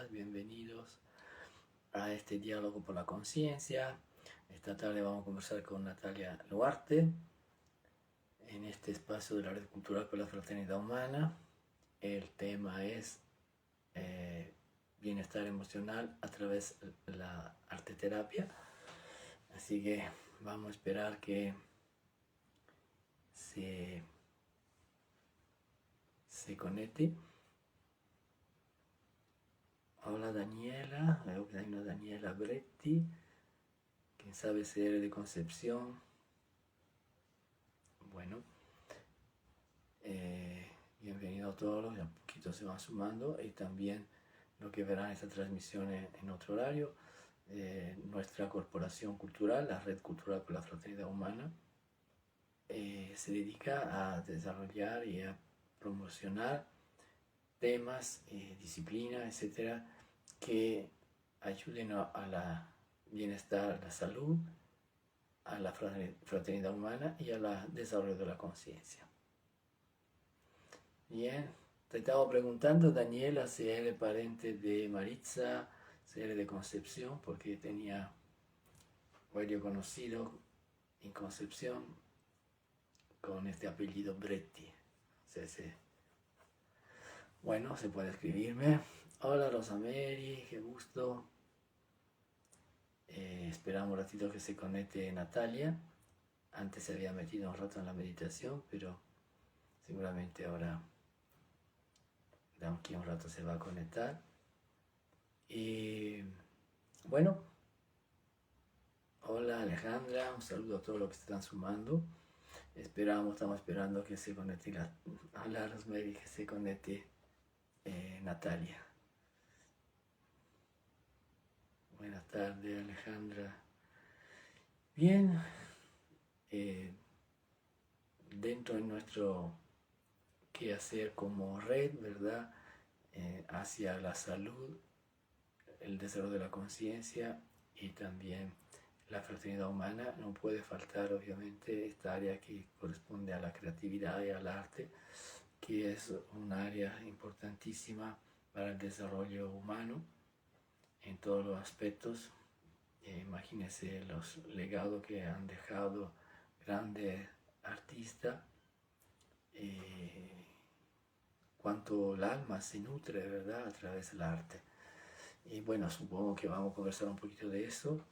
bienvenidas, bienvenidos a este diálogo por la conciencia. Esta tarde vamos a conversar con Natalia Luarte en este espacio de la Red Cultural por la Fraternidad Humana. El tema es bienestar emocional a través de la arteterapia. Así que vamos a esperar que se conecte. Hola Daniela, veo que hay una Daniela Bretti, quién sabe si eres de Concepción. Bueno, bienvenido a todos, de a poquito se van sumando y también lo que verán esta transmisión en otro horario. Nuestra corporación cultural, la Red Cultural por la Fraternidad Humana, se dedica a desarrollar y a promocionar temas, disciplinas, etcétera, que ayuden a la bienestar, a la salud, a la fraternidad humana y al desarrollo de la conciencia. Bien, te estaba preguntando, Daniela, si eres pariente de Maritza, si eres de Concepción, porque tenía varios conocidos en Concepción con este apellido Bretti. Bueno, se puede escribirme. Hola Rosamary, qué gusto. Esperamos un ratito que se conecte Natalia. Antes se había metido un rato en la meditación, pero seguramente ahora de aquí a un rato se va a conectar. Y bueno, hola Alejandra, un saludo a todos los que se están sumando. Estamos esperando que se conecte hola Rosemary, que se conecte Natalia. Buenas tardes Alejandra. Bien, dentro de nuestro quehacer como red, ¿verdad? Hacia la salud, el desarrollo de la conciencia y también la fraternidad humana, no puede faltar obviamente esta área que corresponde a la creatividad y al arte, que es un área importantísima para el desarrollo humano en todos los aspectos. Imagínense los legados que han dejado grandes artistas, cuánto el alma se nutre, ¿verdad?, a través del arte. Y bueno, supongo que vamos a conversar un poquito de eso.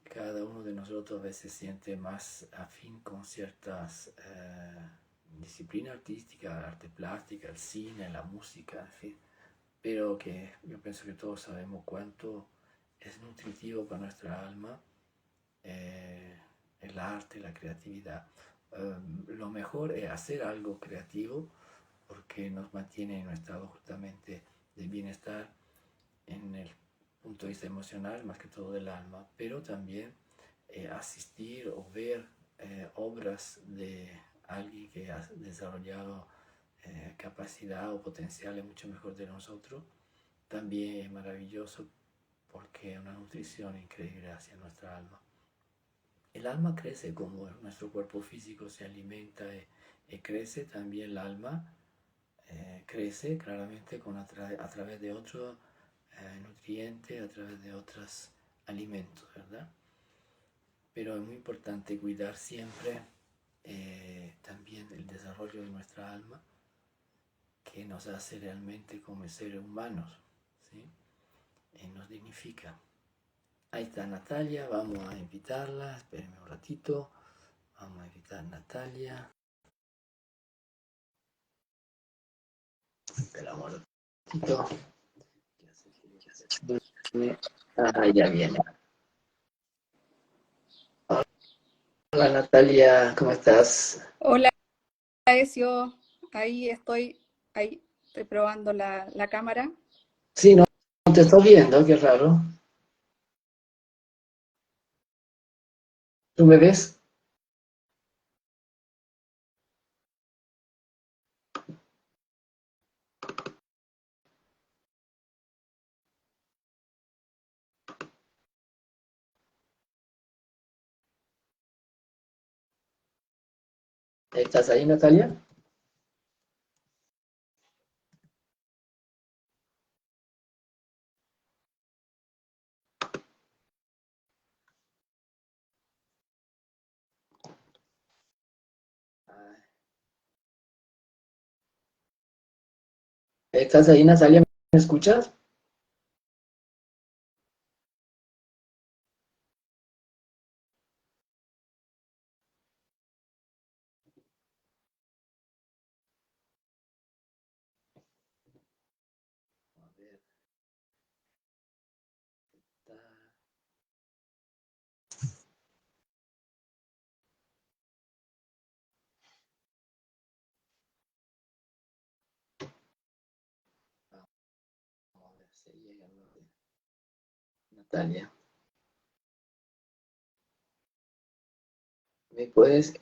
Cada uno de nosotros a veces siente más afín con ciertas disciplinas artísticas, arte plástica, el cine, la música, en fin. Pero que yo pienso que todos sabemos cuánto es nutritivo para nuestra alma el arte, la creatividad. Lo mejor es hacer algo creativo porque nos mantiene en un estado justamente de bienestar en el punto de vista emocional, más que todo del alma, pero también asistir o ver obras de alguien que ha desarrollado capacidad o potenciales mucho mejor de nosotros, también es maravilloso porque es una nutrición increíble hacia nuestra alma. El alma crece como nuestro cuerpo físico se alimenta y crece, también el alma crece claramente a través de otros nutrientes, a través de otros alimentos, ¿verdad? Pero es muy importante cuidar siempre también el desarrollo de nuestra alma, que nos hace realmente como seres humanos, ¿sí? Nos dignifica. Ahí está Natalia, vamos a invitarla, espérenme un ratito, vamos a invitar a Natalia. Esperamos un ratito. Ya viene. Hola Natalia, ¿cómo estás? Hola, Ezio. Ahí estoy probando la cámara. Sí, no te estoy viendo, qué raro. ¿Tú me ves? ¿Estás ahí, Natalia? ¿Estás ahí, Natalia? ¿Me escuchas? A ver, vamos a ver si llega lo de Natalia. ¿Me puedes?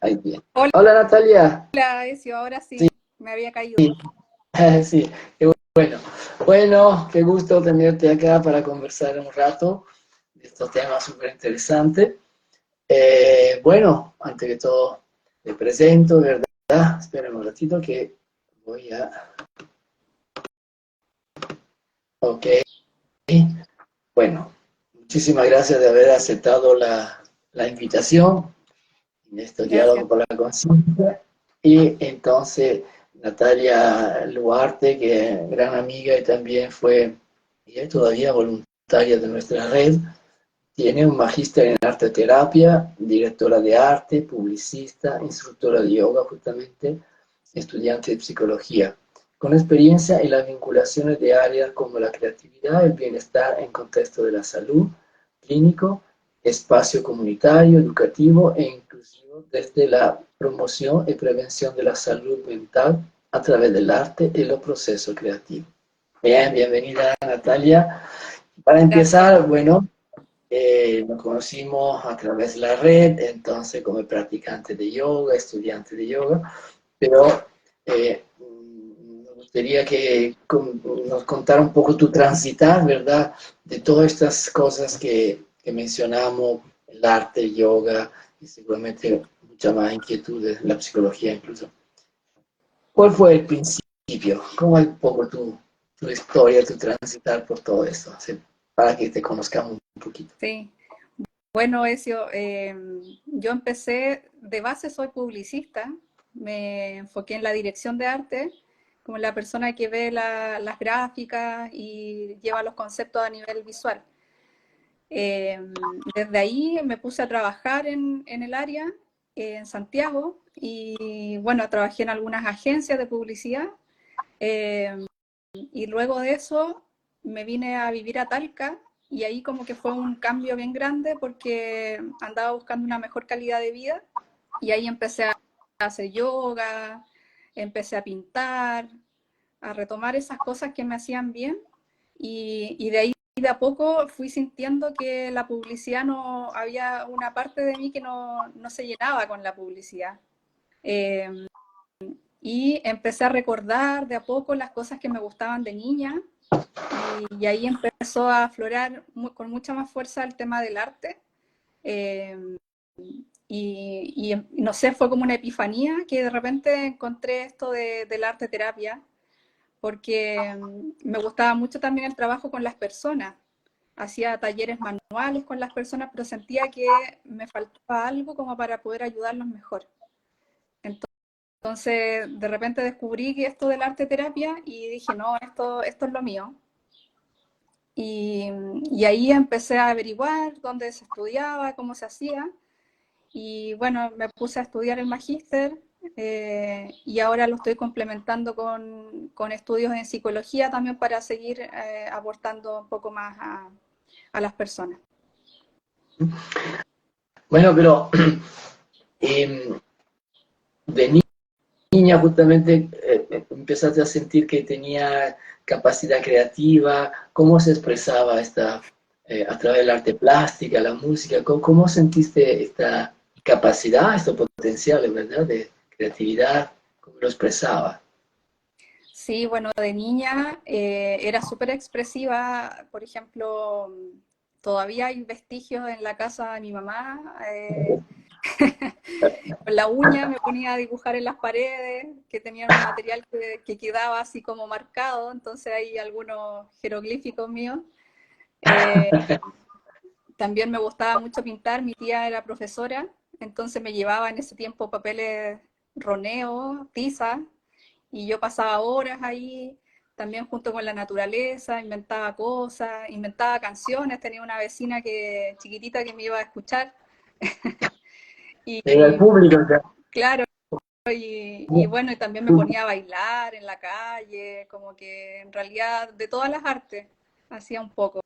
Ahí bien. Hola, Natalia. Hola, Ezio, ahora Sí, sí, me había caído. sí, sí, qué bueno. Bueno, qué gusto tenerte acá para conversar un rato de estos temas súper interesantes. Bueno, antes que todo, te presento, ¿verdad? Esperen un ratito que voy a... Ok, bueno, muchísimas gracias de haber aceptado la invitación en este Gracias. diálogo por la conciencia. Y entonces, Natalia Luarte, que es gran amiga y también fue, y es todavía voluntaria de nuestra red, tiene un magíster en arte terapia, directora de arte, publicista, instructora de yoga justamente, estudiante de psicología, con experiencia en las vinculaciones de áreas como la creatividad, el bienestar en contexto de la salud, clínico, espacio comunitario, educativo e inclusivo desde la promoción y prevención de la salud mental a través del arte y los procesos creativos. Bien, bienvenida Natalia. Para Gracias. empezar, bueno, nos conocimos a través de la red, entonces como practicante de yoga, estudiante de yoga, pero me gustaría que nos contara un poco tu transitar, ¿verdad? De todas estas cosas que mencionamos, el arte, el yoga, y seguramente mucha más inquietud de la psicología incluso. ¿Cuál fue el principio? ¿Cómo es un poco tu historia, tu transitar por todo esto? Así, para que te conozcamos un poquito. Sí. Bueno, Ezio, yo empecé, de base soy publicista, me enfoqué en la dirección de arte, como la persona que ve las gráficas y lleva los conceptos a nivel visual. Desde ahí me puse a trabajar en el área, en Santiago, y bueno, trabajé en algunas agencias de publicidad. eh, Y luego de eso me vine a vivir a Talca y ahí como que fue un cambio bien grande porque andaba buscando una mejor calidad de vida y ahí empecé a hacer yoga, empecé a pintar, a retomar esas cosas que me hacían bien y de ahí de a poco fui sintiendo que la publicidad no, había una parte de mí que no se llenaba con la publicidad. Eh, y empecé a recordar de a poco las cosas que me gustaban de niña y ahí empezó a aflorar con mucha más fuerza el tema del arte. Eh, y no sé, fue como una epifanía que de repente encontré esto del arte terapia, porque me gustaba mucho también el trabajo con las personas. Hacía talleres manuales con las personas, pero sentía que me faltaba algo como para poder ayudarlos mejor. Entonces, de repente descubrí que esto del arte terapia y dije, no, esto es lo mío. Y, y ahí empecé a averiguar dónde se estudiaba, cómo se hacía. Y bueno, me puse a estudiar el magíster y ahora lo estoy complementando con estudios en psicología también para seguir aportando un poco más a las personas. Bueno, pero eh, de niña justamente empezaste a sentir que tenía capacidad creativa. ¿Cómo se expresaba esta, a través del arte plástica, la música? ¿Cómo sentiste esta capacidad, estos potenciales, ¿verdad? De creatividad, ¿cómo lo expresaba? Sí, bueno, de niña era súper expresiva. Por ejemplo, todavía hay vestigios en la casa de mi mamá. Con la uña me ponía a dibujar en las paredes, que tenían un material que quedaba así como marcado, entonces hay algunos jeroglíficos míos. Eh, También me gustaba mucho pintar, mi tía era profesora, entonces me llevaba en ese tiempo papeles roneo, tiza, y yo pasaba horas ahí. también junto con la naturaleza, inventaba cosas, inventaba canciones, tenía una vecina chiquitita que me iba a escuchar. Era el público ya. Claro, y bueno, y también me ponía a bailar en la calle, como que en realidad de todas las artes hacía un poco.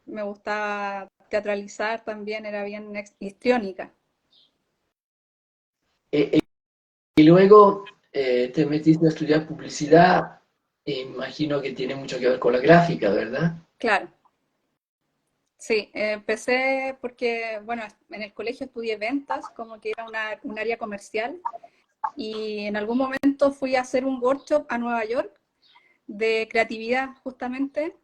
Me gustaba teatralizar también, era bien histriónica. Y luego te metiste a estudiar publicidad, e imagino que tiene mucho que ver con la gráfica, ¿verdad? Claro, sí, empecé porque, bueno, en el colegio estudié ventas, como que era un área comercial, y en algún momento fui a hacer un workshop a Nueva York de creatividad justamente,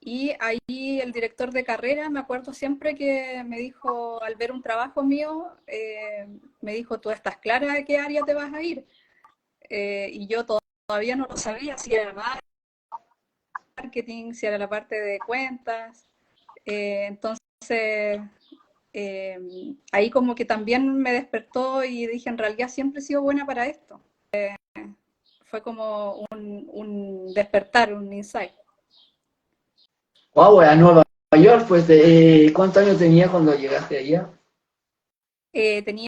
y ahí el director de carrera, me acuerdo siempre que me dijo, al ver un trabajo mío, me dijo, ¿tú estás clara de qué área te vas a ir? Y yo todavía no lo sabía, si era marketing, si era la parte de cuentas. Entonces, ahí como que también me despertó y dije, en realidad siempre he sido buena para esto. Fue como un despertar, un insight. Wow, a Nueva York, pues, ¿cuántos años tenía cuando llegaste allá? Tenía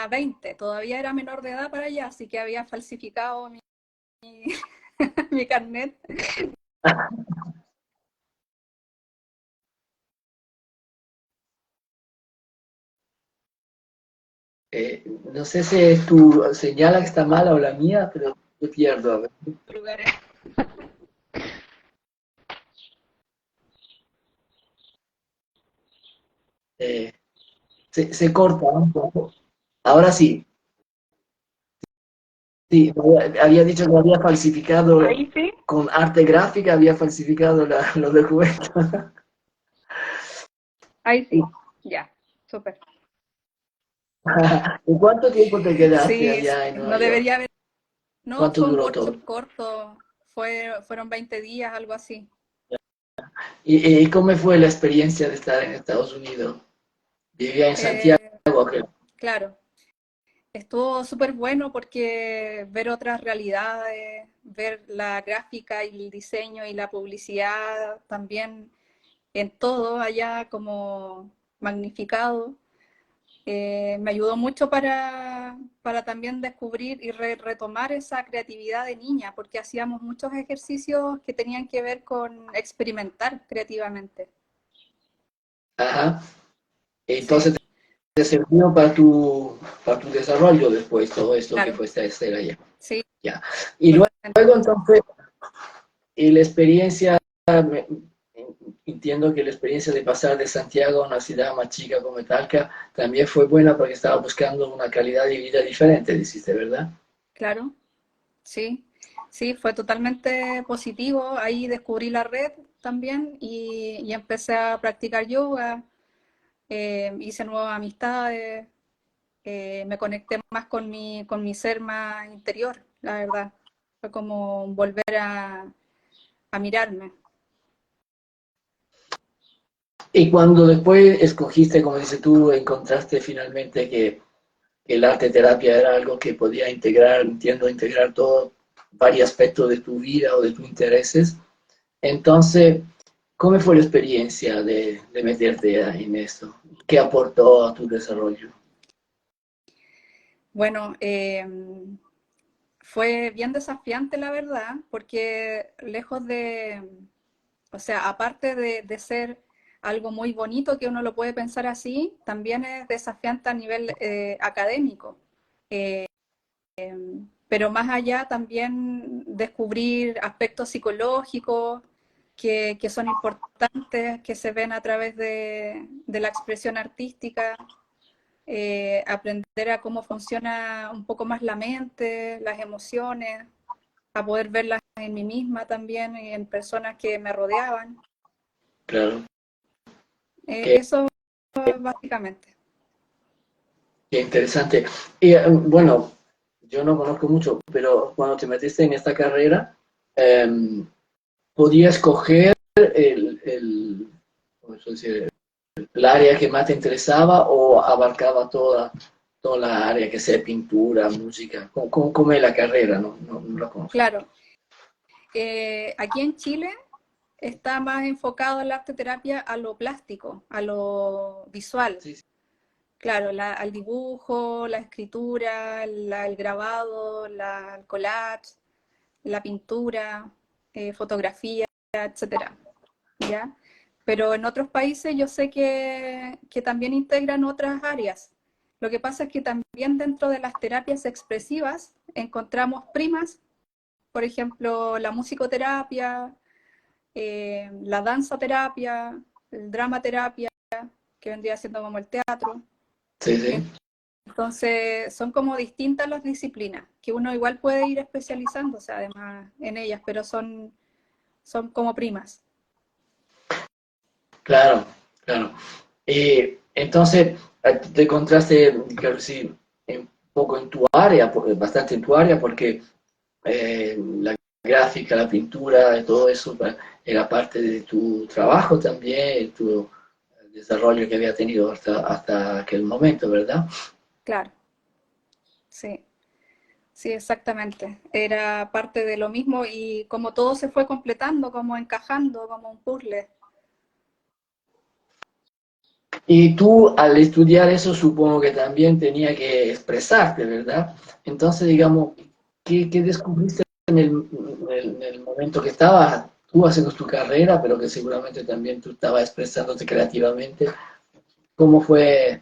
20, todavía era menor de edad para allá, así que había falsificado mi carnet. No sé si es tu señal que está mala o la mía, pero yo pierdo. A ver. Lugares. Eh, se corta un poco. Ahora sí, sí, había dicho que había falsificado Ahí sí. con arte gráfica, había falsificado los documentos. Ahí sí, ya, súper. ¿Y cuánto tiempo te quedaste Sí, allá en Nueva no York? debería haber. No, ¿Cuánto fue un duró todo? workshop corto, fueron 20 días, algo así. ¿Y cómo fue la experiencia de estar en Estados Unidos? Vivía en Santiago, Eh, creo. claro, estuvo súper bueno porque ver otras realidades, ver la gráfica y el diseño y la publicidad también en todo allá como magnificado. Me ayudó mucho para también descubrir y retomar esa creatividad de niña, porque hacíamos muchos ejercicios que tenían que ver con experimentar creativamente. Ajá. Sí, Entonces te sirvió para tu desarrollo después, todo esto que claro, fuiste a hacer allá. sí, Ya. Y totalmente. luego entonces, y la experiencia, me- entiendo que la experiencia de pasar de Santiago a una ciudad más chica como Talca también fue buena porque estaba buscando una calidad de vida diferente, dijiste, ¿verdad? Claro, sí, sí, fue totalmente positivo. Ahí descubrí la red también y empecé a practicar yoga, hice nuevas amistades, me conecté más con mi ser más interior, la verdad. Fue como volver a mirarme. Y cuando después escogiste, como dices tú, encontraste finalmente que el arte terapia era algo que podía integrar, entiendo, integrar todo, varios aspectos de tu vida o de tus intereses. Entonces, ¿cómo fue la experiencia de meterte en esto? ¿Qué aportó a tu desarrollo? Bueno, fue bien desafiante, la verdad, porque lejos de, o sea, aparte de ser algo muy bonito que uno lo puede pensar así, también es desafiante a nivel académico. Pero más allá también descubrir aspectos psicológicos que son importantes, que se ven a través de la expresión artística, aprender a cómo funciona un poco más la mente, las emociones, a poder verlas en mí misma también y en personas que me rodeaban. Claro, qué, Eso básicamente. qué interesante. Y bueno, yo no conozco mucho, pero cuando te metiste en esta carrera, eh, podías escoger ¿cómo se dice? El área que más te interesaba o abarcaba toda, toda la área que sea pintura, música? ¿Cómo es la carrera? No la conozco. Claro, aquí en Chile está más enfocado el arte terapia a lo plástico, a lo visual. Sí, sí. Claro, al dibujo, la escritura, el grabado, el collage, la pintura, fotografía, etcétera, ¿ya? Pero en otros países yo sé que también integran otras áreas. Lo que pasa es que también dentro de las terapias expresivas encontramos primas, por ejemplo, la musicoterapia, la danza terapia, el drama terapia, que vendría siendo como el teatro. Sí, sí. Entonces, son como distintas las disciplinas, que uno igual puede ir especializándose además en ellas, pero son como primas. Claro, claro. Entonces, te encontraste, claro, sí, un poco en tu área, bastante en tu área, porque la gráfica, la pintura, todo eso era parte de tu trabajo también, tu desarrollo que había tenido hasta aquel momento, ¿verdad? Claro, sí, sí, exactamente. Era parte de lo mismo y como todo se fue completando, como encajando, como un puzzle. Y tú al estudiar eso supongo que también tenía que expresarte, ¿verdad? Entonces, digamos, ¿qué descubriste en el momento que estabas tú haciendo tu carrera, pero que seguramente también tú estabas expresándote creativamente? ¿Cómo fue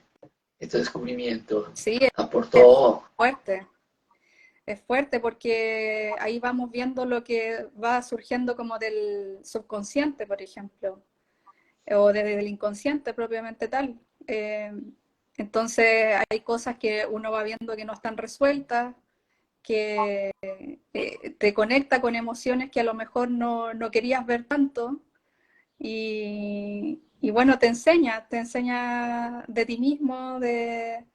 este descubrimiento? Sí, es ¿Aportó? fuerte. Es fuerte porque ahí vamos viendo lo que va surgiendo como del subconsciente, por ejemplo, o desde el inconsciente propiamente tal. Entonces hay cosas que uno va viendo que no están resueltas, que te conecta con emociones que a lo mejor no querías ver tanto y bueno, te enseña de ti mismo, de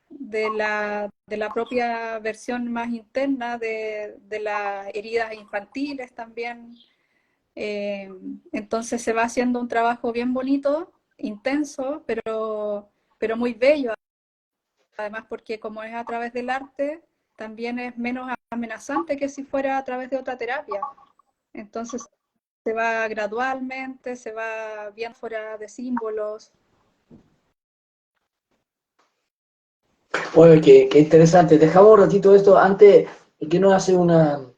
la propia versión más interna, de las heridas infantiles también. Entonces se va haciendo un trabajo bien bonito, intenso, pero muy bello, además porque como es a través del arte, también es menos amenazante que si fuera a través de otra terapia. Entonces se va gradualmente, se va bien fuera de símbolos. Oye, qué interesante. Dejamos un ratito esto antes, que nos hace una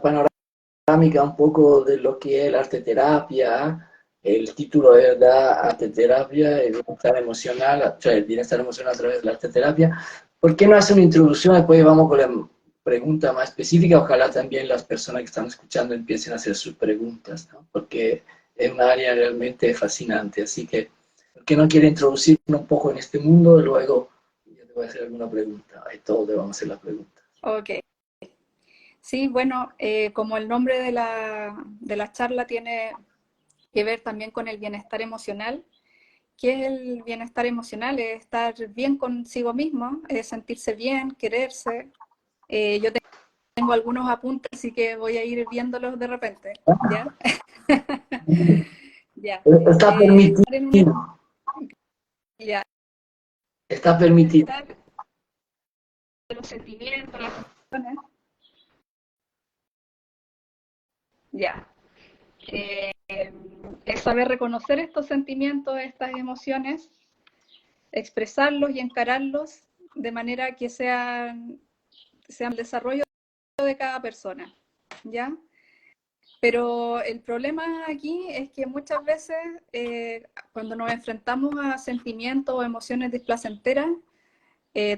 panorámica un poco de lo que es la arte terapia. El título es ¿verdad? Arte terapia, el bienestar emocional, o sea, el bienestar emocional a través de la arte terapia. ¿Por qué no hace una introducción? Después vamos con la pregunta más específica. Ojalá también las personas que están escuchando empiecen a hacer sus preguntas, ¿no? Porque es un área realmente fascinante. Así que, ¿por qué no quiere introducirnos un poco en este mundo? Y luego yo te voy a hacer alguna pregunta. Ahí todos te vamos a hacer la pregunta. Ok. Sí, bueno, como el nombre de la charla tiene que ver también con el bienestar emocional. ¿Qué es el bienestar emocional? Es estar bien consigo mismo, es sentirse bien, quererse. Yo tengo algunos apuntes, así que voy a ir viéndolos de repente, ¿ya? Ya. Está permitido. Estar en un, ya, Está permitido. estar de los sentimientos, las emociones, ya. Eh, es saber reconocer estos sentimientos, estas emociones, expresarlos y encararlos de manera que sean el desarrollo de cada persona, ¿ya? Pero el problema aquí es que muchas veces cuando nos enfrentamos a sentimientos o emociones displacenteras,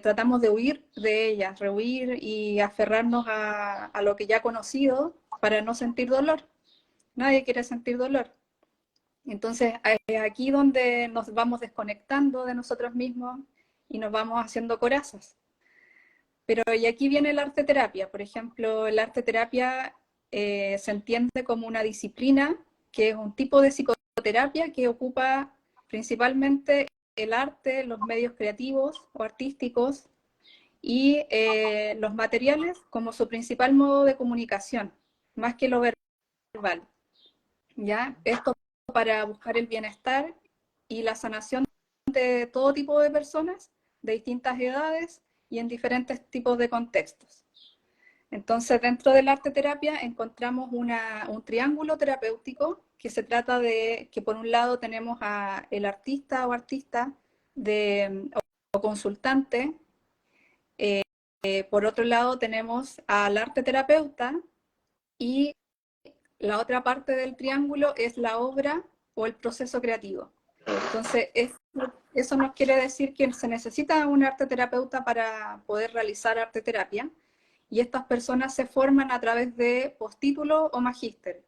tratamos de huir de ellas, rehuir y aferrarnos a lo que ya conocido para no sentir dolor. Nadie quiere sentir dolor. Entonces, es aquí donde nos vamos desconectando de nosotros mismos y nos vamos haciendo corazas. Pero y aquí viene el arte terapia. Por ejemplo, el arte terapia se entiende como una disciplina que es un tipo de psicoterapia que ocupa principalmente el arte, los medios creativos o artísticos y los materiales como su principal modo de comunicación, más que lo verbal. ¿Ya? Esto para buscar el bienestar y la sanación de todo tipo de personas de distintas edades y en diferentes tipos de contextos. Entonces, dentro del arte terapia encontramos un triángulo terapéutico que se trata de que por un lado tenemos al artista o artista o consultante, por otro lado tenemos al arte terapeuta y la otra parte del triángulo es la obra o el proceso creativo. Entonces, eso nos quiere decir que se necesita un arte terapeuta para poder realizar arte terapia, y estas personas se forman a través de postítulo o magíster,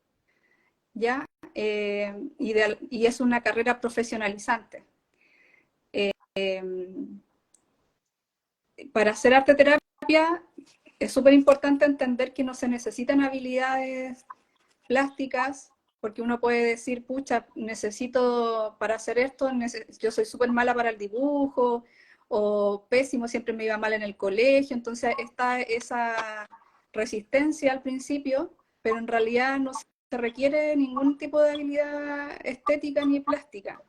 ¿ya? Y es una carrera profesionalizante. Para hacer arte terapia es súper importante entender que no se necesitan habilidades plásticas, porque uno puede decir, pucha, necesito para hacer esto, yo soy súper mala para el dibujo, o pésimo, siempre me iba mal en el colegio, entonces está esa resistencia al principio, pero en realidad no se requiere ningún tipo de habilidad estética ni plástica,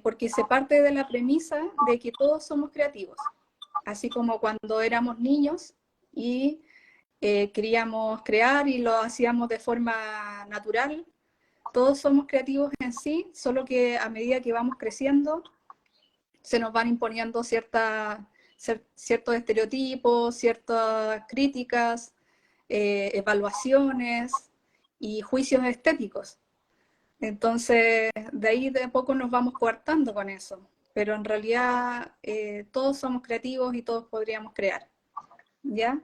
porque se parte de la premisa de que todos somos creativos, así como cuando éramos niños y queríamos crear y lo hacíamos de forma natural. Todos somos creativos en sí, solo que a medida que vamos creciendo se nos van imponiendo ciertos estereotipos, ciertas críticas, evaluaciones y juicios estéticos. Entonces, de ahí de poco nos vamos coartando con eso, pero en realidad todos somos creativos y todos podríamos crear, ¿ya?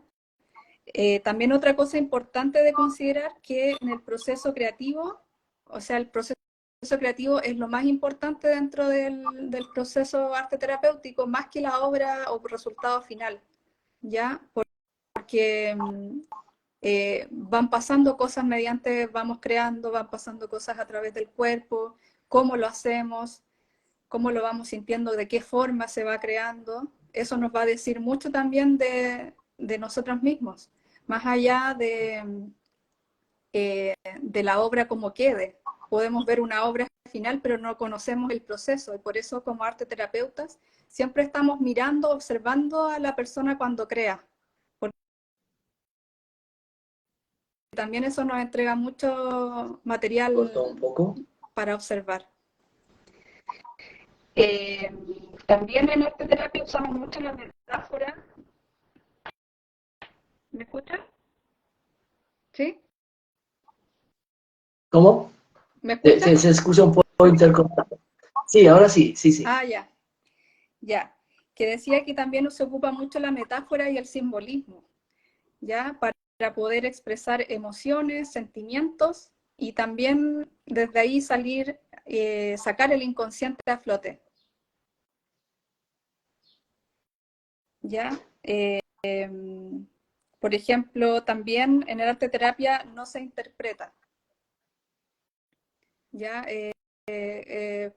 También otra cosa importante de considerar que en el proceso creativo, o sea, el proceso creativo es lo más importante dentro del proceso arte terapéutico, más que la obra o resultado final, ¿ya? Porque van pasando cosas vamos creando, van pasando cosas a través del cuerpo, cómo lo hacemos, cómo lo vamos sintiendo, de qué forma se va creando. Eso nos va a decir mucho también de nosotros mismos, más allá de la obra como quede. Podemos ver una obra final, pero no conocemos el proceso, y por eso como arte terapeutas siempre estamos mirando, observando a la persona cuando crea, porque también eso nos entrega mucho material Cortó un poco. para observar. Eh, También en arte terapia usamos mucho la metáfora. ¿Me escuchas? ¿Sí? ¿Cómo? ¿Me Se, escuchas? se escucha un poco intercortado. Sí, ahora sí, sí, sí. Ah, ya, ya. Que decía que también se ocupa mucho la metáfora y el simbolismo, ¿ya? Para poder expresar emociones, sentimientos y también desde ahí sacar el inconsciente a flote, ¿ya? Por ejemplo, también en el arte terapia no se interpreta, ¿ya?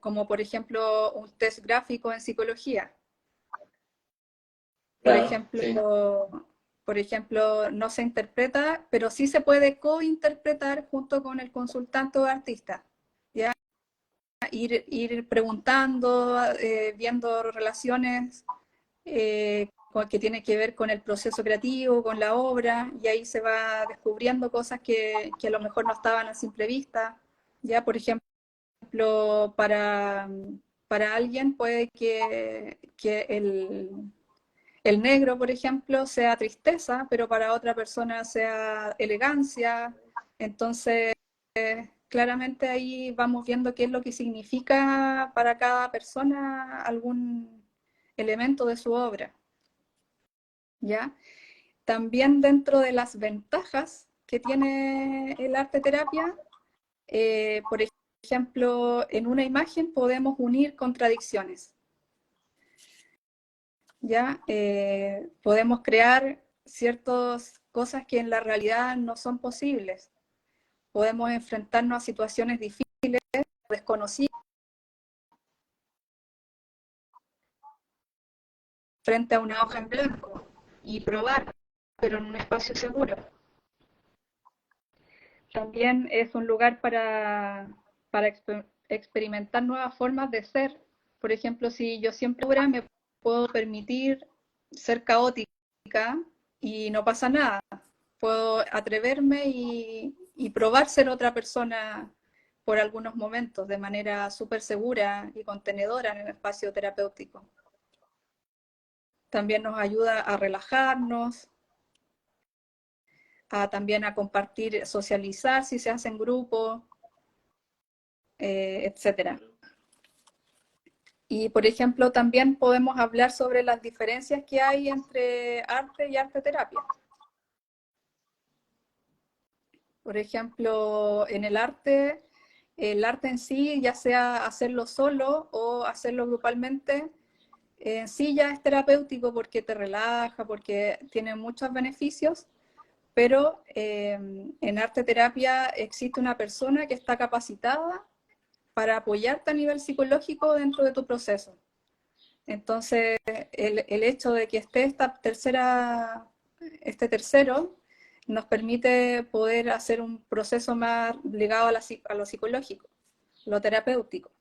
Como por ejemplo un test gráfico en psicología. Por Claro, ejemplo, sí. no se interpreta, pero sí se puede cointerpretar junto con el consultante o artista. ¿Ya? Ir preguntando, viendo relaciones que tienen que ver con el proceso creativo, con la obra, y ahí se va descubriendo cosas que a lo mejor no estaban a simple vista. Ya, por ejemplo, para alguien puede que el negro, por ejemplo, sea tristeza, pero para otra persona sea elegancia. Entonces, claramente ahí vamos viendo qué es lo que significa para cada persona algún elemento de su obra, ¿ya? También dentro de las ventajas que tiene el arte terapia, por ejemplo, en una imagen podemos unir contradicciones, ¿ya? Podemos crear ciertas cosas que en la realidad no son posibles. Podemos enfrentarnos a situaciones difíciles, desconocidas, frente a una hoja en blanco y probar, pero en un espacio seguro. También es un lugar para experimentar nuevas formas de ser. Por ejemplo, si yo siempre me puedo permitir ser caótica y no pasa nada. Puedo atreverme y probar ser otra persona por algunos momentos de manera súper segura y contenedora en el espacio terapéutico. También nos ayuda a relajarnos, también a compartir, socializar si se hace en grupo, etcétera. Y, por ejemplo, también podemos hablar sobre las diferencias que hay entre arte y arte terapia. Por ejemplo, en el arte en sí, ya sea hacerlo solo o hacerlo grupalmente, en sí ya es terapéutico porque te relaja, porque tiene muchos beneficios, pero en arte terapia existe una persona que está capacitada para apoyarte a nivel psicológico dentro de tu proceso. Entonces, el hecho de que esté este tercero nos permite poder hacer un proceso más ligado a lo psicológico, lo terapéutico.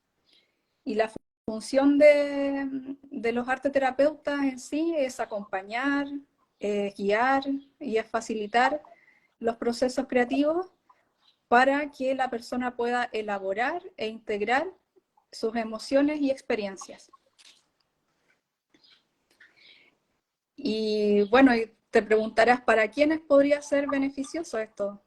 Y la función de los arteterapeutas en sí es acompañar, guiar y es facilitar los procesos creativos para que la persona pueda elaborar e integrar sus emociones y experiencias. Y bueno, te preguntarás, ¿para quiénes podría ser beneficioso esto?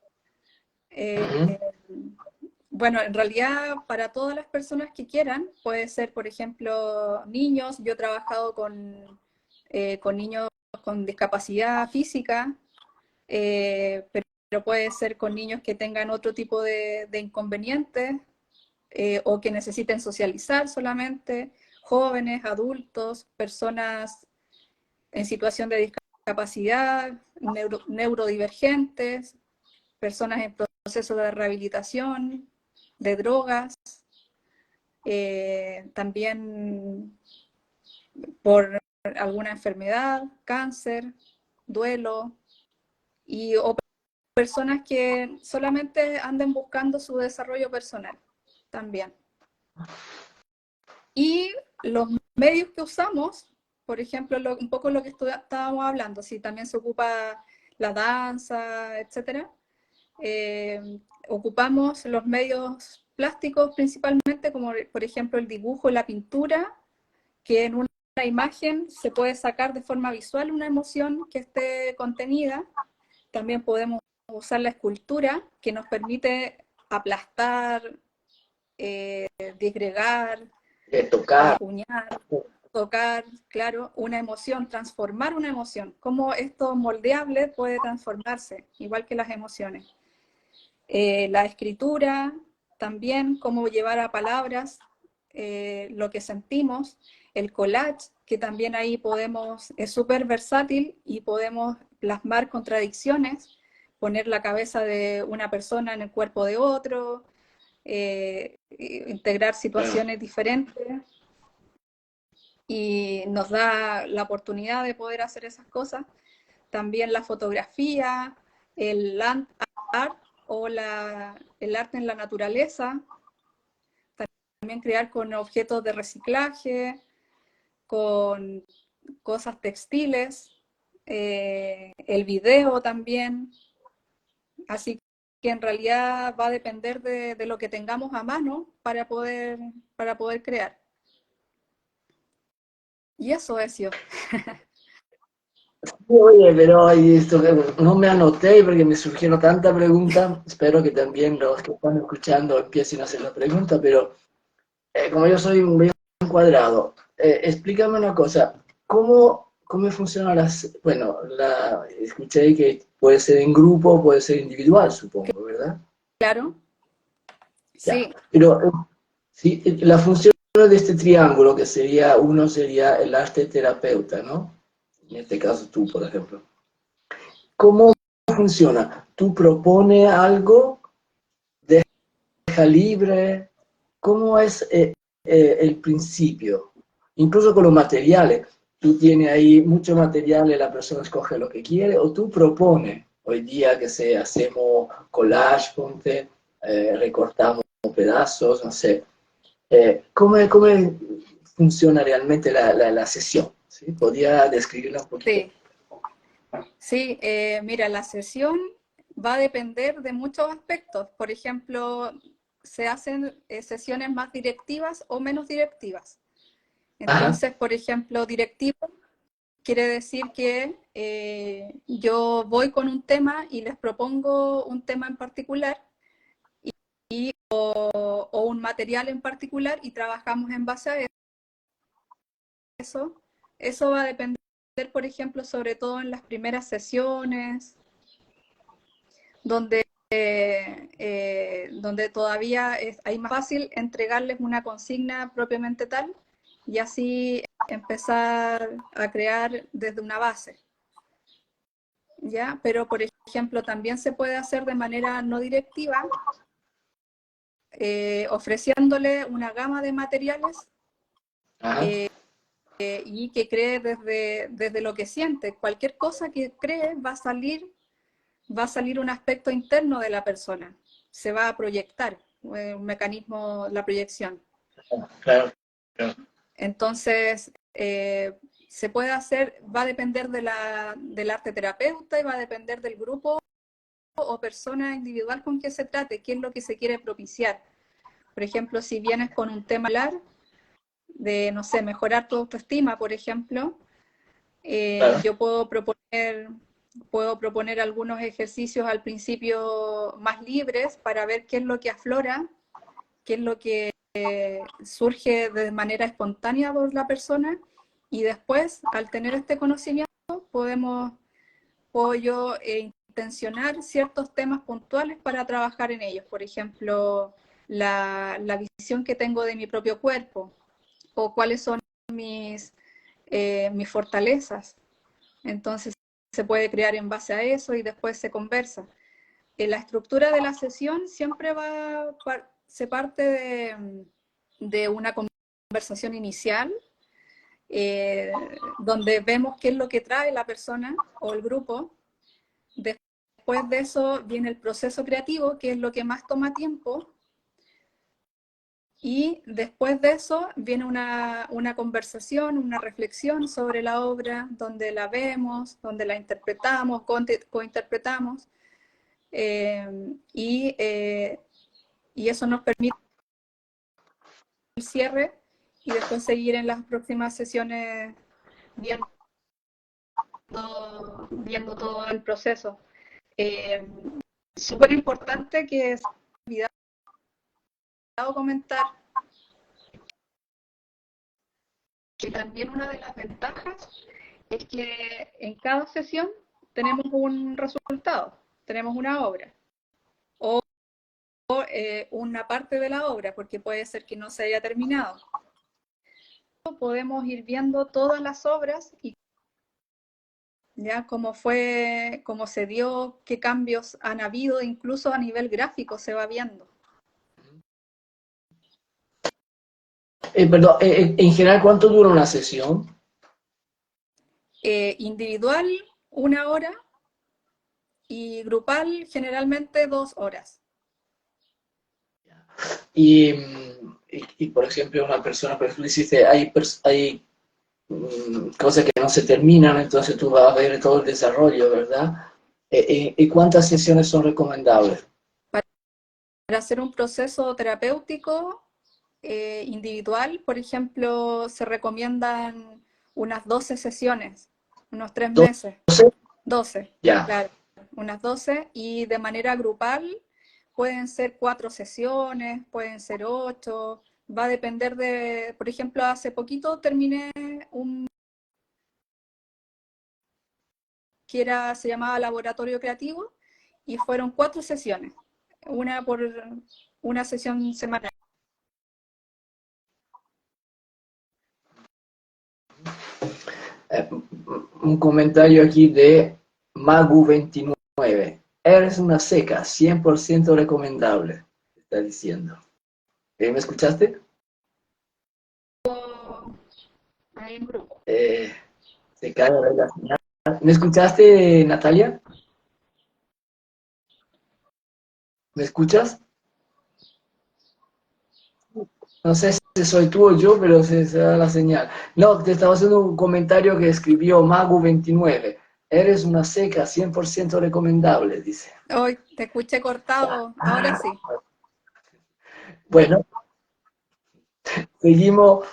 Bueno, en realidad para todas las personas que quieran, puede ser, por ejemplo, niños. Yo he trabajado con niños con discapacidad física, pero puede ser con niños que tengan otro tipo de inconvenientes o que necesiten socializar solamente, jóvenes, adultos, personas en situación de discapacidad, neurodivergentes, personas en proceso de rehabilitación, de drogas, también por alguna enfermedad, cáncer, duelo, o personas que solamente anden buscando su desarrollo personal también. Y los medios que usamos, por ejemplo, un poco lo que estábamos hablando, si también se ocupa la danza, etcétera, ocupamos los medios plásticos principalmente, como por ejemplo el dibujo, la pintura, que en una imagen se puede sacar de forma visual una emoción que esté contenida. También podemos usar la escultura, que nos permite aplastar, disgregar, acuñar, tocar, claro, una emoción, transformar una emoción. Cómo esto moldeable puede transformarse, igual que las emociones. La escritura, también cómo llevar a palabras lo que sentimos. El collage, que también ahí es súper versátil y podemos plasmar contradicciones, poner la cabeza de una persona en el cuerpo de otro, integrar situaciones diferentes, y nos da la oportunidad de poder hacer esas cosas. También la fotografía, el land art o el arte en la naturaleza, también crear con objetos de reciclaje, con cosas textiles, el video también. Así que en realidad va a depender de lo que tengamos a mano para poder crear. Y eso es yo. Oye, pero esto no me anoté porque me surgieron tantas preguntas. Espero que también los que están escuchando empiecen a hacer la pregunta, pero como yo soy un cuadrado, explícame una cosa. ¿Cómo funcionan bueno, escuché que puede ser en grupo, puede ser individual, supongo, ¿verdad? Claro. Ya. Sí. Pero sí, la función de este triángulo, que uno sería el arte terapeuta, ¿no? En este caso tú, por ejemplo. ¿Cómo funciona? ¿Tú propones algo, deja libre? ¿Cómo es el principio? Incluso con los materiales. Tú tienes ahí mucho material y la persona escoge lo que quiere, o tú propones, hoy día que hacemos collage, ponte, recortamos pedazos, no sé. ¿Cómo funciona realmente la sesión? ¿Sí? ¿Podría describirla un poquito? Sí, sí, mira, la sesión va a depender de muchos aspectos. Por ejemplo, se hacen sesiones más directivas o menos directivas. Ajá. Entonces, por ejemplo, directivo quiere decir que yo voy con un tema y les propongo un tema en particular o un material en particular y trabajamos en base a eso. Eso va a depender, por ejemplo, sobre todo en las primeras sesiones, donde, donde todavía hay más fácil entregarles una consigna propiamente tal y así empezar a crear desde una base. ¿Ya? Pero, por ejemplo, también se puede hacer de manera no directiva, ofreciéndole una gama de materiales Ajá. y que cree desde lo que siente. Cualquier cosa que cree va a salir un aspecto interno de la persona, se va a proyectar, un mecanismo, la proyección. Claro, claro. Entonces, se puede hacer, va a depender del arte terapeuta y va a depender del grupo o persona individual con que se trate, qué es lo que se quiere propiciar. Por ejemplo, si vienes con un tema de, no sé, mejorar tu autoestima, por ejemplo, Claro. yo puedo proponer algunos ejercicios al principio más libres para ver qué es lo que aflora, qué es lo que surge de manera espontánea por la persona y después, al tener este conocimiento, puedo yo intencionar ciertos temas puntuales para trabajar en ellos. Por ejemplo, la visión que tengo de mi propio cuerpo o cuáles son mis fortalezas. Entonces se puede crear en base a eso y después se conversa. La estructura de la sesión siempre se parte de una conversación inicial, donde vemos qué es lo que trae la persona o el grupo. Después de eso viene el proceso creativo, que es lo que más toma tiempo, y después de eso viene una conversación, una reflexión sobre la obra, donde la vemos, donde la interpretamos, cointerpretamos, eh, y, eh, y eso nos permite el cierre y después seguir en las próximas sesiones viendo, viendo todo el proceso. Eh, Súper importante que se me ha olvidado comentar que también una de las ventajas es que en cada sesión tenemos un resultado, tenemos una obra o una parte de la obra, porque puede ser que no se haya terminado. Podemos ir viendo todas las obras y ya cómo fue, cómo se dio, qué cambios han habido, incluso a nivel gráfico se va viendo. Perdón, en general, ¿cuánto dura una sesión? Individual, 1 hora, y grupal, generalmente 2 horas. Y, por ejemplo, una persona, pero tú dijiste, hay cosas que no se terminan, entonces tú vas a ver todo el desarrollo, ¿verdad? ¿Y cuántas sesiones son recomendables? Para hacer un proceso terapéutico individual, por ejemplo, se recomiendan unas 12 sesiones, unos 3 meses. 12. 12, Ya. claro, unas 12, y de manera grupal pueden ser 4 sesiones, pueden ser 8, va a depender de, por ejemplo, hace poquito terminé un se llamaba Laboratorio Creativo, y fueron 4 sesiones, una sesión semanal. Eh, un comentario aquí de Magu29. Eres una seca, 100% recomendable, está diciendo. ¿Me escuchaste? Hay un grupo. Se cae la señal. ¿Me escuchaste, Natalia? ¿Me escuchas? No sé si soy tú o yo, pero se da la señal. No, te estaba haciendo un comentario que escribió Magu29. Eres una seca 100% recomendable, dice. Hoy te escuché cortado, ahora sí. Bueno, seguimos,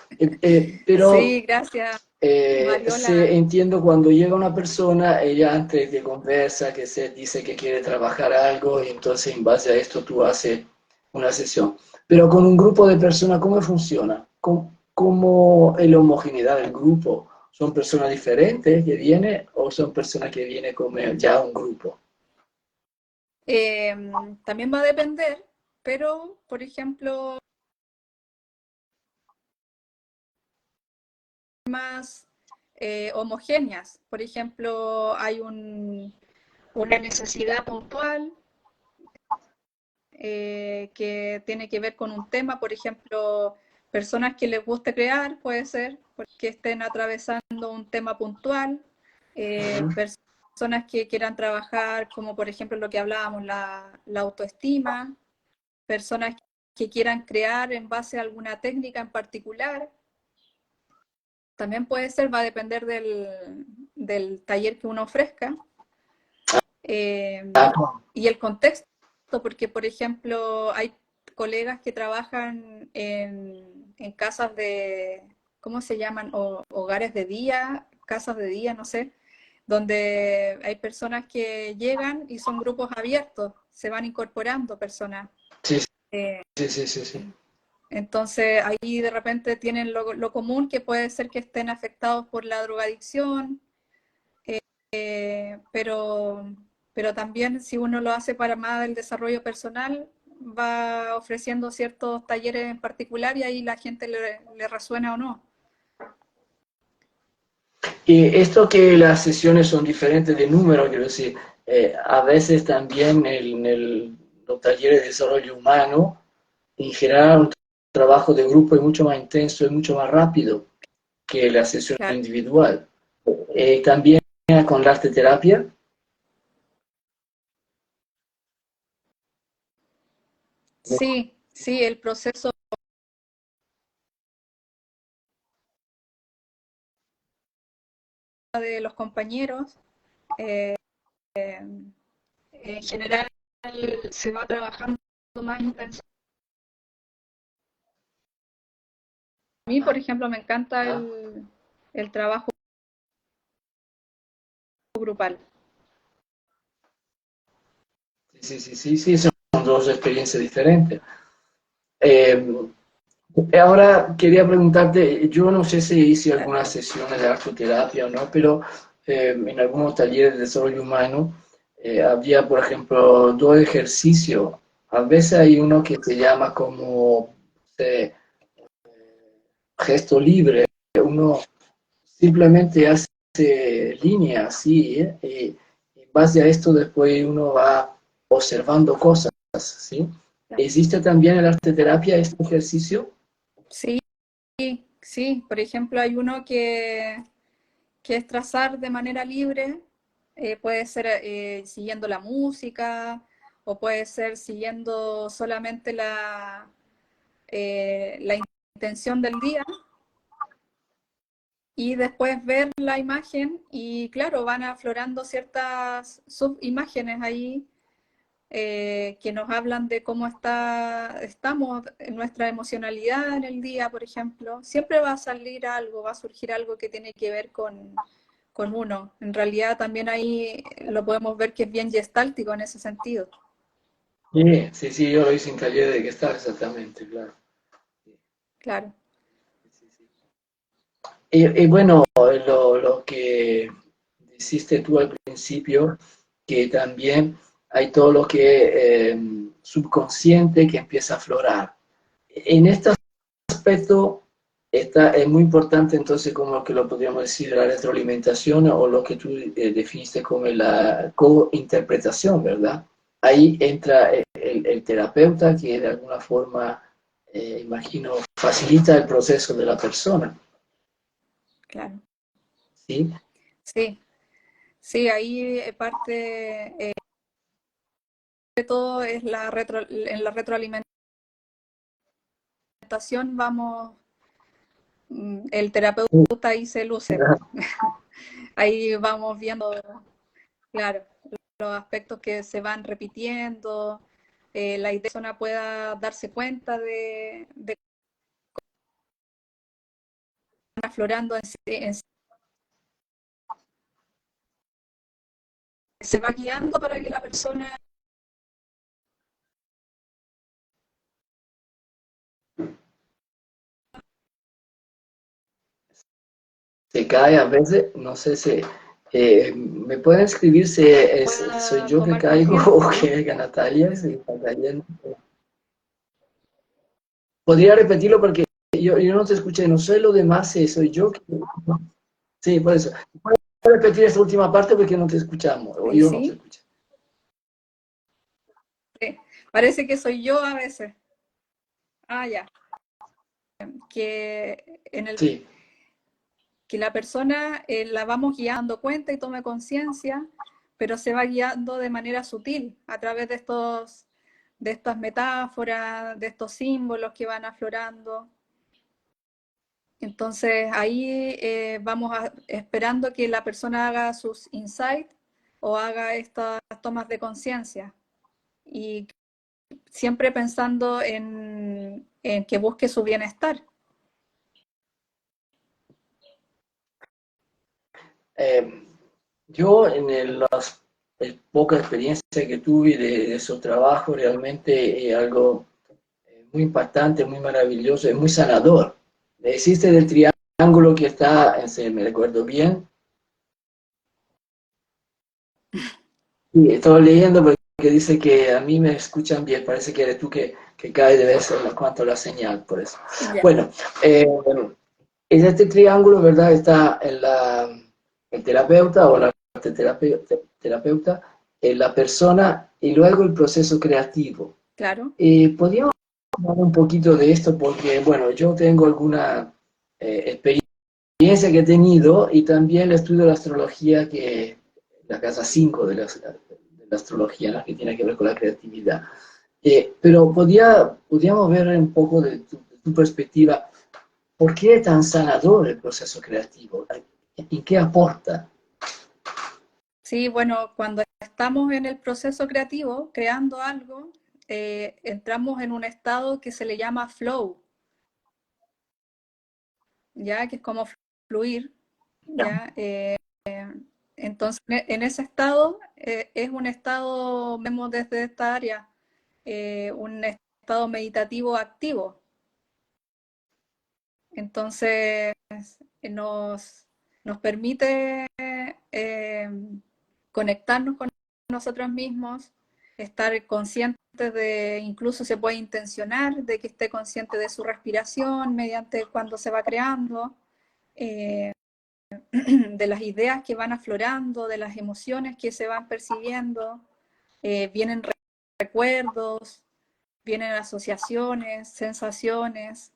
pero Sí, gracias, Mariola. entiendo cuando llega una persona, ella antes que conversa, que se dice que quiere trabajar algo, y entonces en base a esto tú haces una sesión. Pero con un grupo de personas, ¿cómo funciona? ¿Cómo es la homogeneidad del grupo? ¿Son personas diferentes que vienen o son personas que vienen como ya un grupo? También va a depender, pero, por ejemplo, más homogéneas. Por ejemplo, hay una necesidad puntual que tiene que ver con un tema, por ejemplo, personas que les guste crear, puede ser, porque estén atravesando un tema puntual, personas que quieran trabajar, como por ejemplo lo que hablábamos, la autoestima, personas que quieran crear en base a alguna técnica en particular. También puede ser, va a depender del taller que uno ofrezca. Y el contexto, porque por ejemplo hay colegas que trabajan en casas de, ¿cómo se llaman? Hogares de día, casas de día, no sé, donde hay personas que llegan y son grupos abiertos, se van incorporando personas. Sí, Eh, sí, sí, sí, sí. entonces ahí de repente tienen lo común, que puede ser que estén afectados por la drogadicción, pero, pero también si uno lo hace para más del desarrollo personal, va ofreciendo ciertos talleres en particular y ahí la gente le resuena o no. Y esto que las sesiones son diferentes de número, quiero decir, a veces también los talleres de desarrollo humano, en general, un trabajo de grupo es mucho más intenso y mucho más rápido que la sesión Claro. individual. También con la arte terapia. Sí, sí, el proceso de los compañeros, en general se va trabajando más intenso. A mí, por ejemplo, me encanta el trabajo grupal. Sí, sí, sí, sí, son dos experiencias diferentes. Ahora quería preguntarte, yo no sé si hice algunas sesiones de artoterapia o no, pero en algunos talleres de desarrollo humano había, por ejemplo, dos ejercicios. A veces hay uno que se llama como gesto libre. Uno simplemente hace líneas así, ¿eh? Y en base a esto después uno va observando cosas, ¿sí? ¿Existe también en la arte terapia este ejercicio? Sí, sí, por ejemplo, hay uno que es trazar de manera libre, puede ser siguiendo la música o puede ser siguiendo solamente la intención del día y después ver la imagen y claro, van aflorando ciertas subimágenes ahí que nos hablan de cómo estamos en nuestra emocionalidad en el día, por ejemplo. Siempre va a salir algo, va a surgir algo que tiene que ver con uno. En realidad también ahí lo podemos ver que es bien gestáltico en ese sentido. Sí, sí, sí, yo lo hice en taller de Gestalt, exactamente, claro. Claro, Sí, sí. Y bueno, lo que hiciste tú al principio, que también hay todo lo que subconsciente que empieza a aflorar. En este aspecto es muy importante entonces como que lo podríamos decir la retroalimentación o lo que tú definiste como la co-interpretación, ¿verdad? Ahí entra el terapeuta que de alguna forma, imagino, facilita el proceso de la persona, claro. ¿sí? Sí, sí, ahí parte de todo es en la retroalimentación orientación vamos, el terapeuta ahí se luce. Ahí vamos viendo, claro, los aspectos que se van repitiendo, la idea de que la persona pueda darse cuenta de que están aflorando se va guiando para que la persona... Se cae a veces, no sé si... ¿me pueden escribir si soy yo que tomar caigo conciencia, o ¿no? que es Natalia? Si está cayendo. ¿Podría repetirlo? Porque yo no te escuché, no sé lo demás, si soy yo que... Sí, por eso. ¿Puedes repetir esta última parte porque no te escuchamos, o yo no te Sí, escuché? sí. Parece que soy yo a veces. Ah, ya. Que, Sí. que la persona la vamos guiando cuenta y tome conciencia, pero se va guiando de manera sutil a través de estas metáforas, de estos símbolos que van aflorando. Entonces ahí vamos esperando que la persona haga sus insights o haga estas tomas de conciencia. Y siempre pensando en que busque su bienestar. Yo en las poca experiencia que tuve de esos trabajos, realmente algo muy impactante, muy maravilloso, es muy sanador. Existe el triángulo que está, si me recuerdo bien, y estaba leyendo porque dice que a mí me escuchan bien, parece que eres tú que cae de vez en cuanto a la señal, por eso. Ya. Bueno, en este triángulo, ¿verdad? Está el terapeuta o la terapeuta, la persona y luego el proceso creativo. Claro. ¿Podríamos hablar un poquito de esto? Porque, bueno, yo tengo alguna experiencia que he tenido y también estudio la astrología, que la casa 5 de la astrología, ¿no? Que tiene que ver con la creatividad. Pero podríamos ver un poco de tu perspectiva. ¿Por qué es tan sanador el proceso creativo? ¿Y qué aporta? Sí, bueno, cuando estamos en el proceso creativo, creando algo, entramos en un estado que se le llama flow, ya que es como fluir, ya. Entonces, en ese estado es un estado, vemos desde esta área, un estado meditativo activo. Entonces, nos, nos permite conectarnos con nosotros mismos, estar conscientes de, incluso se puede intencionar de que esté consciente de su respiración mediante cuando se va creando, de las ideas que van aflorando, de las emociones que se van percibiendo, vienen recuerdos, vienen asociaciones, sensaciones.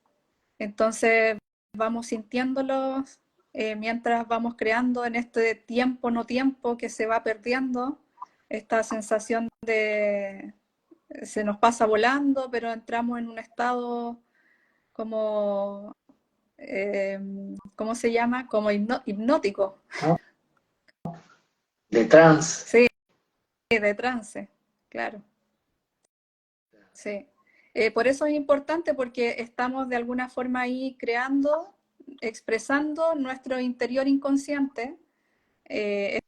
Entonces vamos sintiéndolos mientras vamos creando en este tiempo, no tiempo que se va perdiendo, esta sensación de se nos pasa volando, pero entramos en un estado como, ¿cómo se llama? Como hipnótico. ¿No? De trance. Sí, de trance, claro. Sí. Por eso es importante porque estamos de alguna forma ahí creando, expresando nuestro interior inconsciente. Eh,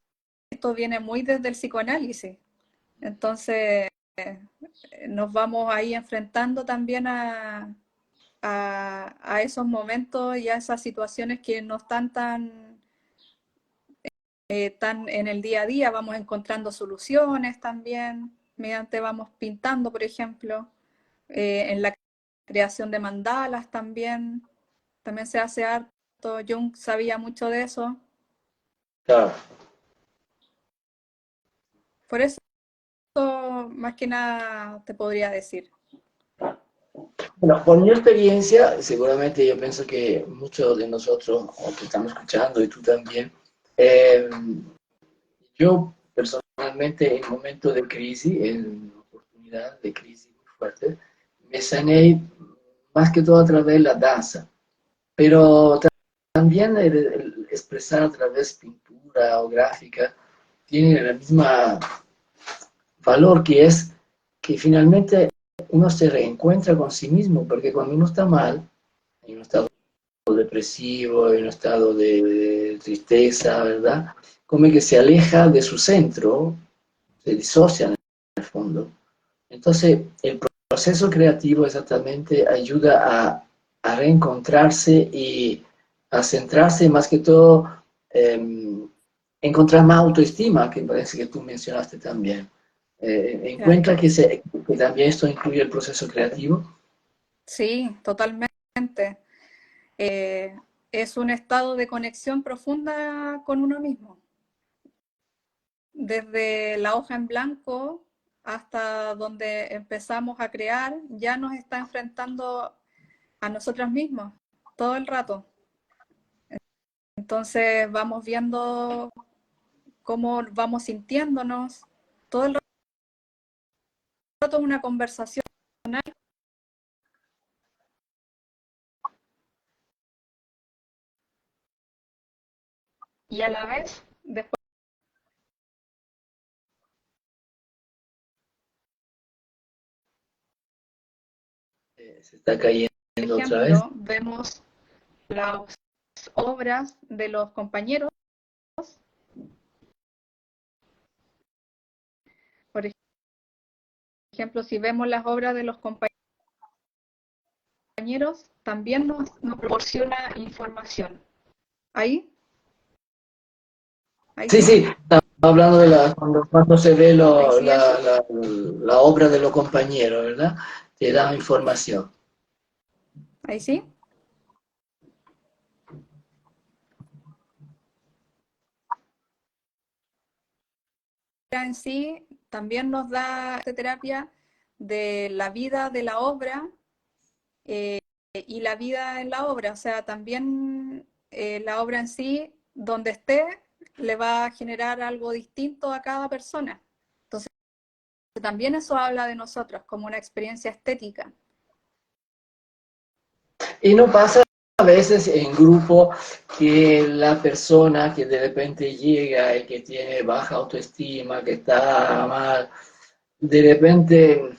Esto viene muy desde el psicoanálisis. Entonces, nos vamos ahí enfrentando también a esos momentos y a esas situaciones que no están tan en el día a día. Vamos encontrando soluciones también, mediante vamos pintando, por ejemplo. En la creación de mandalas también se hace harto. Jung sabía mucho de eso. Claro. Por eso, más que nada, te podría decir. Bueno, por mi experiencia, seguramente yo pienso que muchos de nosotros, o que estamos escuchando, y tú también, eh, yo personalmente en momentos de crisis, en oportunidad de crisis muy fuerte, me sané más que todo a través de la danza. Pero también el expresar a través de pintura o gráfica tiene la misma valor, que es que finalmente uno se reencuentra con sí mismo, porque cuando uno está mal, en un estado depresivo, en un estado de tristeza, ¿verdad? Como que se aleja de su centro, se disocia en el fondo. Entonces, el proceso creativo exactamente ayuda a reencontrarse y a centrarse más que todo, encontrar más autoestima, que parece que tú mencionaste también. Claro. Encuentra que también esto incluye el proceso creativo. Sí, totalmente. Eh, es un estado de conexión profunda con uno mismo. Desde la hoja en blanco hasta donde empezamos a crear, ya nos está enfrentando a nosotros mismos todo el rato. Entonces vamos viendo cómo vamos sintiéndonos. Todo el rato es una conversación y a la vez, después, Se está cayendo por otra vez. ejemplo, vemos las obras de los compañeros. Por ejemplo, si vemos las obras de los compañeros, también nos proporciona información. ¿Ahí? ¿Ahí Sí, sí? sí, estaba hablando de cuando se ve ¿Ahí sí eso? la obra de los compañeros, ¿verdad? Te da información. ¿Ahí sí? En sí también nos da terapia de la vida de la obra y la vida en la obra. O sea, también la obra en sí, donde esté, le va a generar algo distinto a cada persona. Entonces, también eso habla de nosotros como una experiencia estética. Y no pasa a veces en grupo que la persona que de repente llega y que tiene baja autoestima, que está mal, de repente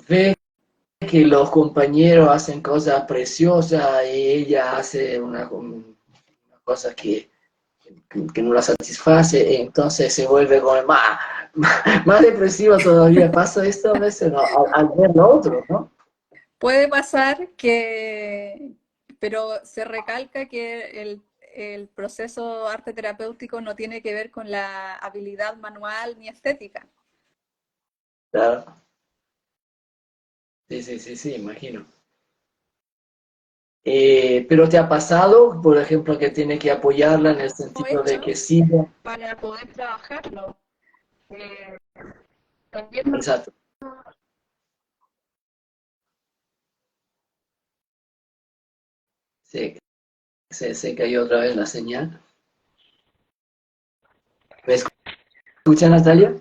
ve que los compañeros hacen cosas preciosas y ella hace una cosa que no la satisface, entonces se vuelve como más depresiva todavía. Pasa esto a veces, ¿no? Al ver lo otro, ¿no? Puede pasar que, pero se recalca que el proceso arte terapéutico no tiene que ver con la habilidad manual ni estética. Claro. Sí, sí, sí, sí, imagino. Pero ¿te ha pasado, por ejemplo, que tiene que apoyarla en el sentido de Hecho que siga? para poder trabajarlo. Eh, también Exacto. Se cayó otra vez la señal. ¿Me escucha, Natalia?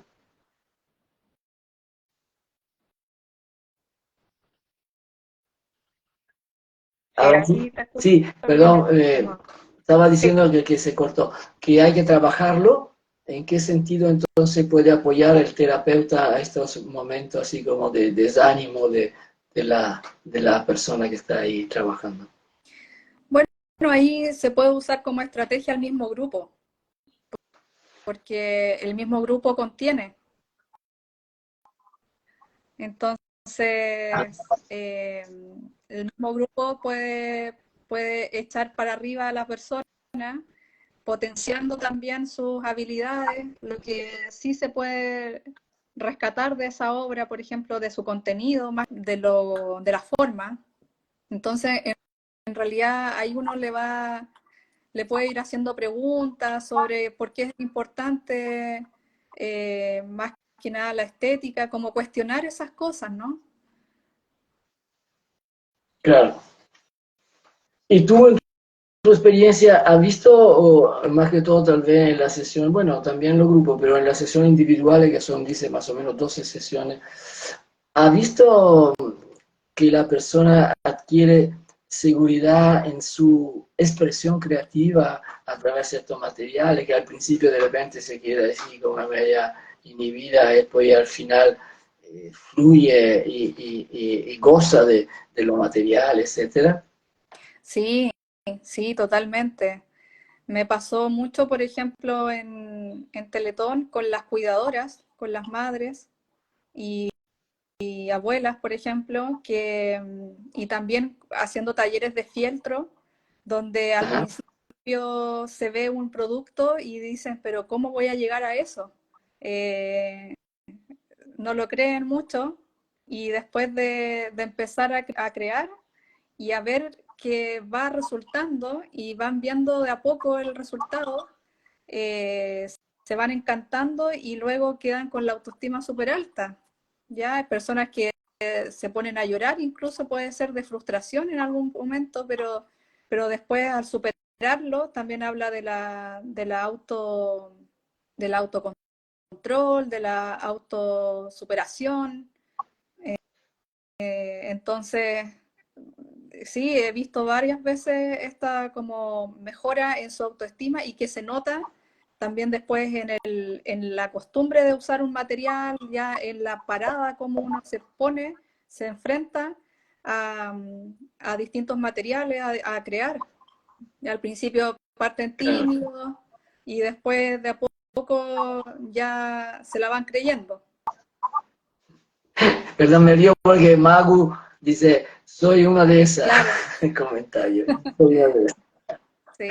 Ahora sí. ahí te escucho Sí, bien. perdón, estaba diciendo que se cortó, que hay que trabajarlo. ¿En qué sentido entonces puede apoyar el terapeuta a estos momentos así como de desánimo de la persona que está ahí trabajando? Bueno, ahí se puede usar como estrategia el mismo grupo, porque el mismo grupo contiene. Entonces, el mismo grupo puede echar para arriba a la persona, potenciando también sus habilidades, lo que sí se puede rescatar de esa obra, por ejemplo, de su contenido, más de la forma. Entonces, en realidad, ahí uno le puede ir haciendo preguntas sobre por qué es importante más que nada la estética, como cuestionar esas cosas, ¿no? Claro. ¿Y tú en tu experiencia has visto, o más que todo tal vez en la sesión, bueno, también en los grupos, pero en las sesiones individuales, que son, dice, más o menos 12 sesiones, has visto que la persona adquiere seguridad en su expresión creativa a través de estos materiales, que al principio de repente se queda así como media inhibida y poi al final fluye y goza de lo material, etcétera. Sí, sí, totalmente. Me pasó mucho, por ejemplo, en Teletón con las cuidadoras, con las madres y abuelas, por ejemplo, y también haciendo talleres de fieltro, donde al Ajá. principio se ve un producto y dicen, pero ¿cómo voy a llegar a eso? Eh, no lo creen mucho y después de empezar a crear y a ver que va resultando y van viendo de a poco el resultado, eh, se van encantando y luego quedan con la autoestima súper alta. Ya hay personas que se ponen a llorar, incluso puede ser de frustración en algún momento, pero después al superarlo también habla del autocontrol, de la autosuperación. Entonces, sí, he visto varias veces esta como mejora en su autoestima y que se nota también después en la costumbre de usar un material, ya en la parada, como uno se pone, se enfrenta a, a distintos materiales, a crear. Y al principio parten Claro. tímidos y después de a poco ya se la van creyendo. Perdón, me río porque Magu dice, soy una de esas, Claro, en comentario. Soy una de esas. sí.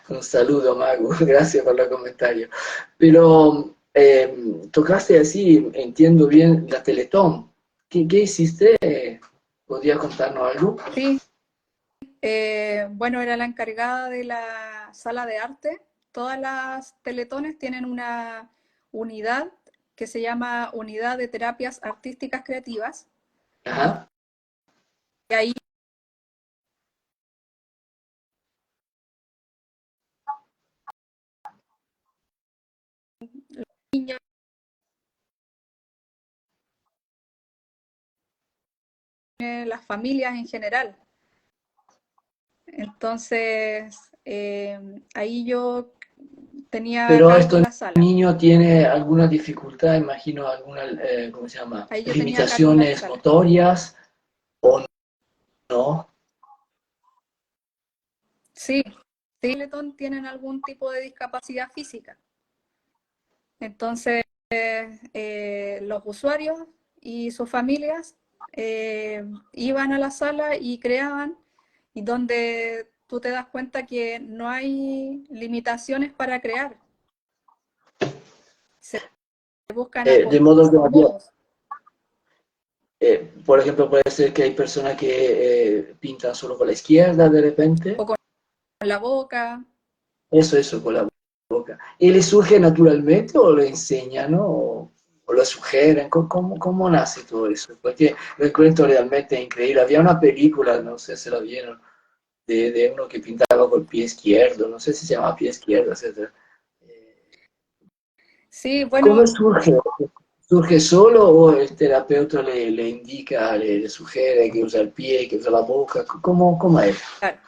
Un saludo, Magu, gracias por el comentario. Pero tocaste así, entiendo bien, la Teletón. ¿Qué hiciste? ¿Podrías contarnos algo? Sí, bueno, era la encargada de la sala de arte. Todas las teletones tienen una unidad que se llama Unidad de Terapias Artísticas Creativas. Ajá. Y ahí los niños, las familias en general. Entonces, ahí yo tenía a Pero cargo estos la sala. niños tienen alguna dificultad, imagino, alguna, ¿cómo se llama? Ahí yo tenía a cargo la Limitaciones sala. notorias o no. Sí, sí, teletón tienen algún tipo de discapacidad física. Entonces, los usuarios y sus familias iban a la sala y creaban, y donde tú te das cuenta que no hay limitaciones para crear, se buscan De modo que había, acomodos, por ejemplo, puede ser que hay personas que pintan solo con la izquierda de repente. o con la boca. Eso, con la boca. ¿Y le surge naturalmente o lo enseñan, ¿no? O lo sugieren? ¿Cómo nace todo eso? Porque lo encuentro realmente increíble. Había una película, no sé si la vieron, de uno que pintaba con el pie izquierdo, no sé si se llama pie izquierdo, etc. Sí, ¿Cómo bueno, surge? ¿Surge solo o el terapeuta le indica, le sugiere que usa el pie, que usa la boca? ¿Cómo es claro,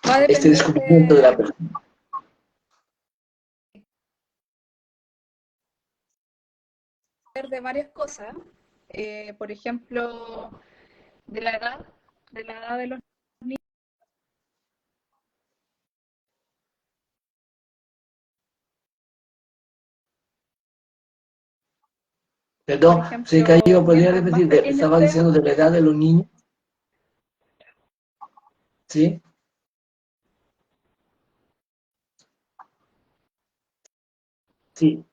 va a este depender descubrimiento de la persona? de varias cosas. Por ejemplo, de la edad, de los niños, por Perdón, se ejemplo, cayó, ¿podría mientras más repetir? pequeños Estaba sean, diciendo de la edad de los niños, ¿sí? Sí,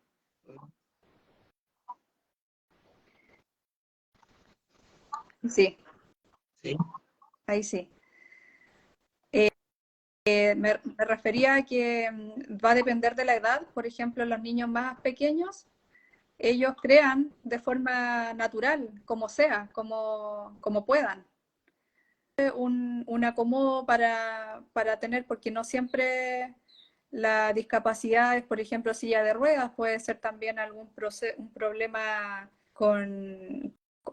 sí, sí. ahí sí. Me refería a que va a depender de la edad. Por ejemplo, los niños más pequeños, ellos crean de forma natural, como sea, como puedan. Un acomodo para tener, porque no siempre la discapacidad es, por ejemplo, silla de ruedas, puede ser también un problema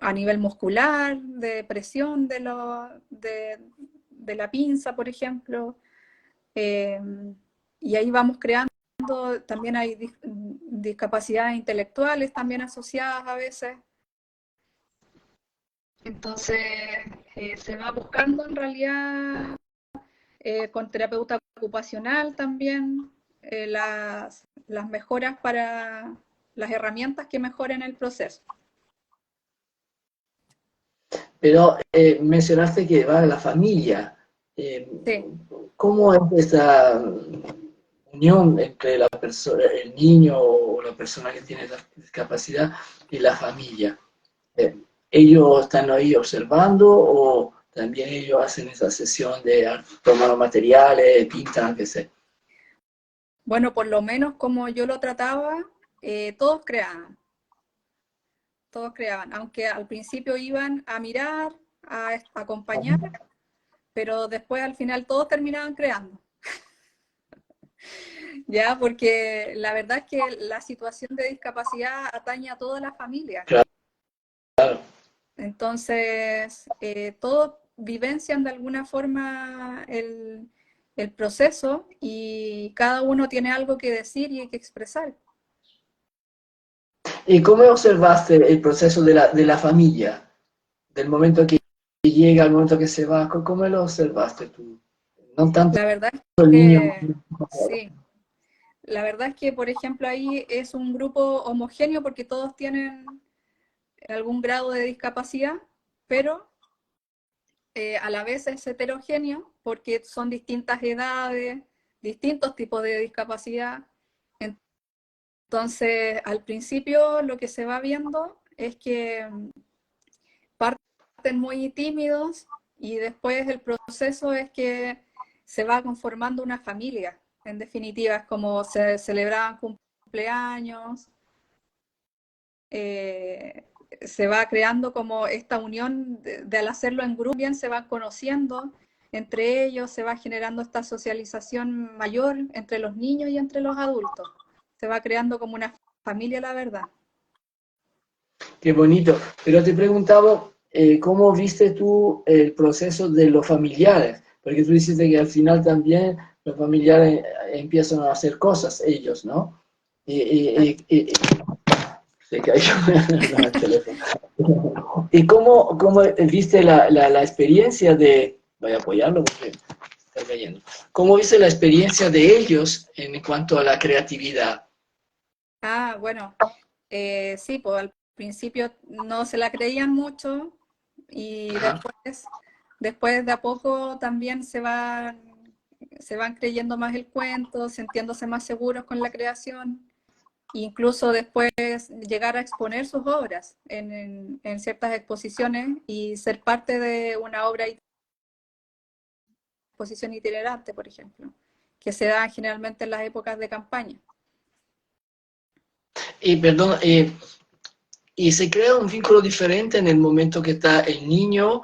a nivel muscular, de presión de la pinza, por ejemplo. Y ahí vamos creando, también hay discapacidades intelectuales también asociadas a veces. Entonces, se va buscando en realidad con terapeuta ocupacional también las mejoras para las herramientas que mejoren el proceso. Pero mencionaste que va a la familia. Sí. ¿Cómo es esa unión entre la persona, el niño o la persona que tiene la discapacidad y la familia? ¿Ellos están ahí observando o también ellos hacen esa sesión de tomar materiales, pintan, qué sé? Bueno, por lo menos como yo lo trataba, todos creaban. Todos creaban, aunque al principio iban a mirar, a acompañar, pero después al final todos terminaban creando. Ya, porque la verdad es que la situación de discapacidad atañe a toda la familia. Claro. Entonces, todos vivencian de alguna forma el proceso y cada uno tiene algo que decir y que expresar. ¿Y cómo observaste el proceso de la familia? Del momento que llega al momento que se va, ¿cómo lo observaste tú? No tanto La verdad es el niño. que sí. La verdad es que, por ejemplo, ahí es un grupo homogéneo porque todos tienen algún grado de discapacidad, pero a la vez es heterogéneo porque son distintas edades, distintos tipos de discapacidad. Entonces, al principio lo que se va viendo es que parten muy tímidos y después el proceso es que se va conformando una familia. En definitiva, es como se celebraban cumpleaños, se va creando como esta unión al hacerlo en grupo, bien se van conociendo entre ellos, se va generando esta socialización mayor entre los niños y entre los adultos. Se va creando como una familia, la verdad. Qué bonito. Pero te preguntaba, ¿cómo viste tú el proceso de los familiares? Porque tú dices que al final también los familiares empiezan a hacer cosas ellos, ¿no? Se cayó el teléfono. ¿Y cómo viste la experiencia de... Voy a apoyarlo porque está cayendo. ¿Cómo viste la experiencia de ellos en cuanto a la creatividad? Ah, bueno, sí, pues al principio no se la creían mucho y Ajá. después de a poco también se van creyendo más el cuento, sintiéndose más seguros con la creación, incluso después llegar a exponer sus obras en ciertas exposiciones y ser parte de una obra exposición itinerante, por ejemplo, que se da generalmente en las épocas de campaña. Y perdón, y se crea un vínculo diferente en el momento que está el niño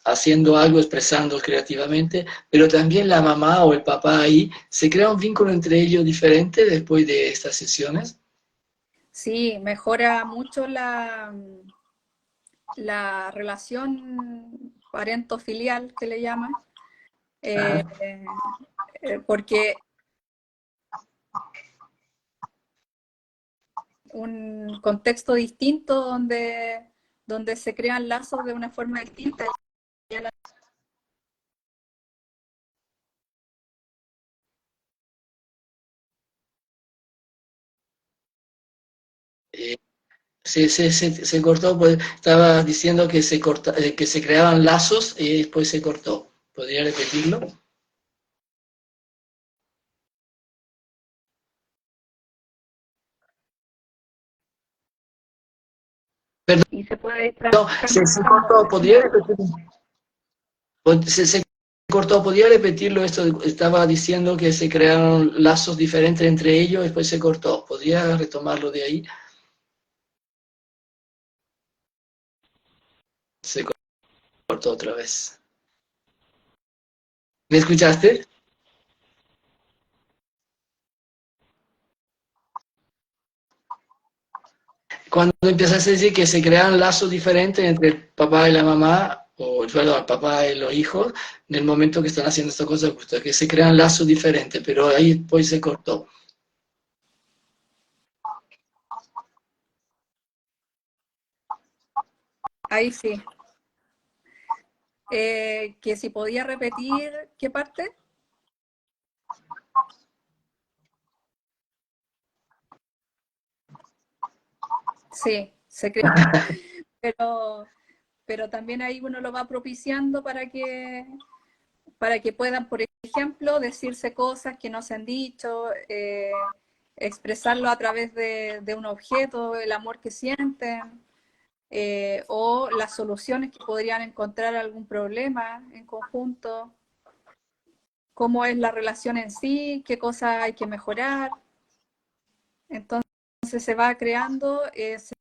haciendo algo, expresando creativamente, pero también la mamá o el papá ahí, se crea un vínculo entre ellos diferente después de estas sesiones. Sí, mejora mucho la relación parento-filial que le llaman, eh, Ajá. porque un contexto distinto donde se crean lazos de una forma distinta. Eh, se cortó, pues, estaba diciendo que que se creaban lazos y después se cortó. ¿Podría repetirlo? Perdón, Y se puede ir trabajando se cortó, de ¿podría nuevo. repetirlo? Se cortó, ¿podría repetirlo esto? Estaba diciendo que se crearon lazos diferentes entre ellos, después se cortó. ¿Podría retomarlo de ahí? Se cortó otra vez. ¿Me escuchaste? cuando empiezas a decir que se crean lazos diferentes entre el papá y la mamá, o bueno, el papá y los hijos, en el momento que están haciendo esta cosa justa, que se crean lazos diferentes, pero ahí pues se cortó. Ahí sí. Que si podía repetir, ¿qué parte? Sí, se crea. Pero también ahí uno lo va propiciando para que puedan, por ejemplo, decirse cosas que no se han dicho, expresarlo a través de un objeto, el amor que sienten, o las soluciones que podrían encontrar a algún problema en conjunto, cómo es la relación en sí, qué cosas hay que mejorar. Entonces se va creando, se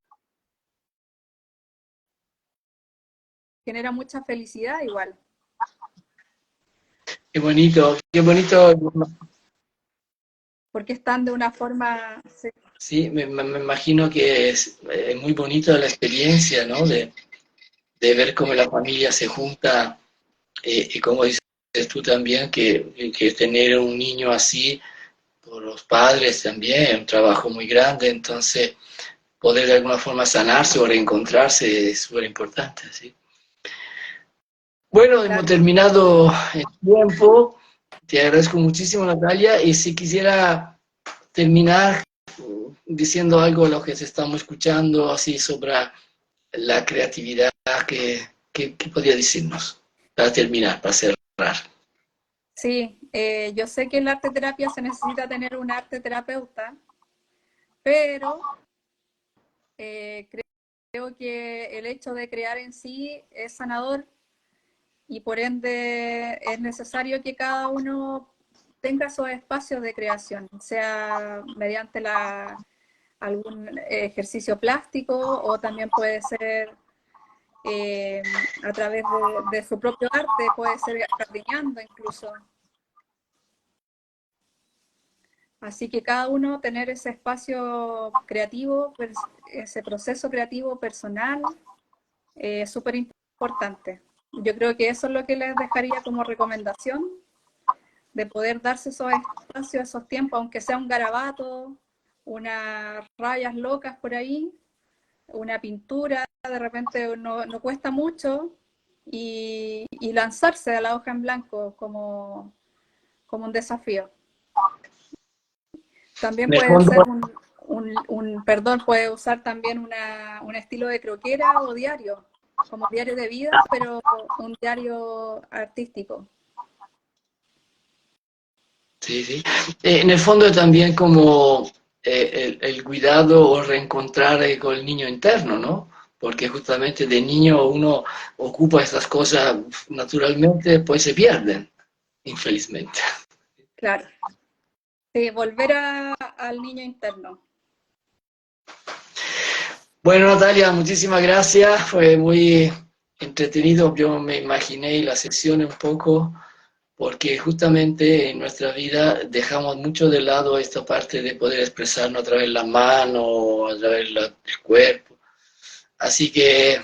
genera mucha felicidad igual. Qué bonito, qué bonito. Porque están de una forma... Sí, Sí, me imagino que es muy bonito la experiencia, ¿no? De ver cómo la familia se junta y como dices tú también, que tener un niño así por los padres también es un trabajo muy grande, entonces poder de alguna forma sanarse o reencontrarse es súper importante, ¿sí? Bueno, hemos claro. terminado el tiempo. Te agradezco muchísimo, Natalia, y si quisiera terminar diciendo algo a los que se estamos escuchando, así sobre la creatividad, ¿qué podría decirnos para terminar, para cerrar? Sí, yo sé que en la arte terapia se necesita tener un arte terapeuta, pero creo que el hecho de crear en sí es sanador y por ende es necesario que cada uno tenga esos espacios de creación, sea mediante algún ejercicio plástico o también puede ser a través de su propio arte, puede ser jardineando incluso. Así que cada uno tener ese espacio creativo, ese proceso creativo personal, es súper importante. Yo creo que eso es lo que les dejaría como recomendación, de poder darse esos espacios, esos tiempos, aunque sea un garabato, unas rayas locas por ahí, una pintura, de repente no cuesta mucho, y lanzarse a la hoja en blanco como un desafío. También En el puede fondo, ser perdón, puede usar también un estilo de croquera o diario, como diario de vida, pero un diario artístico. sí, sí. En el fondo también como el cuidado o reencontrar con el niño interno, ¿no? Porque justamente de niño uno ocupa estas cosas naturalmente, después se pierden, infelizmente. Claro. Sí, volver al niño interno. Bueno, Natalia, muchísimas gracias. Fue muy entretenido. Yo me imaginé la sección un poco, porque justamente en nuestra vida dejamos mucho de lado esta parte de poder expresarnos a través de las manos, a través del cuerpo. Así que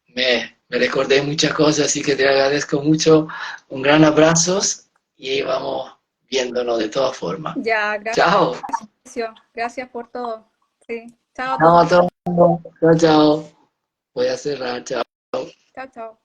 me recordé muchas cosas, así que te agradezco mucho. Un gran abrazo y vamos viéndonos de todas formas. Ya, Chao. gracias. Gracias por todo. Sí. Chao a Chao a todos. todos. Chao, chao. Voy a cerrar. Chao. Chao, chao.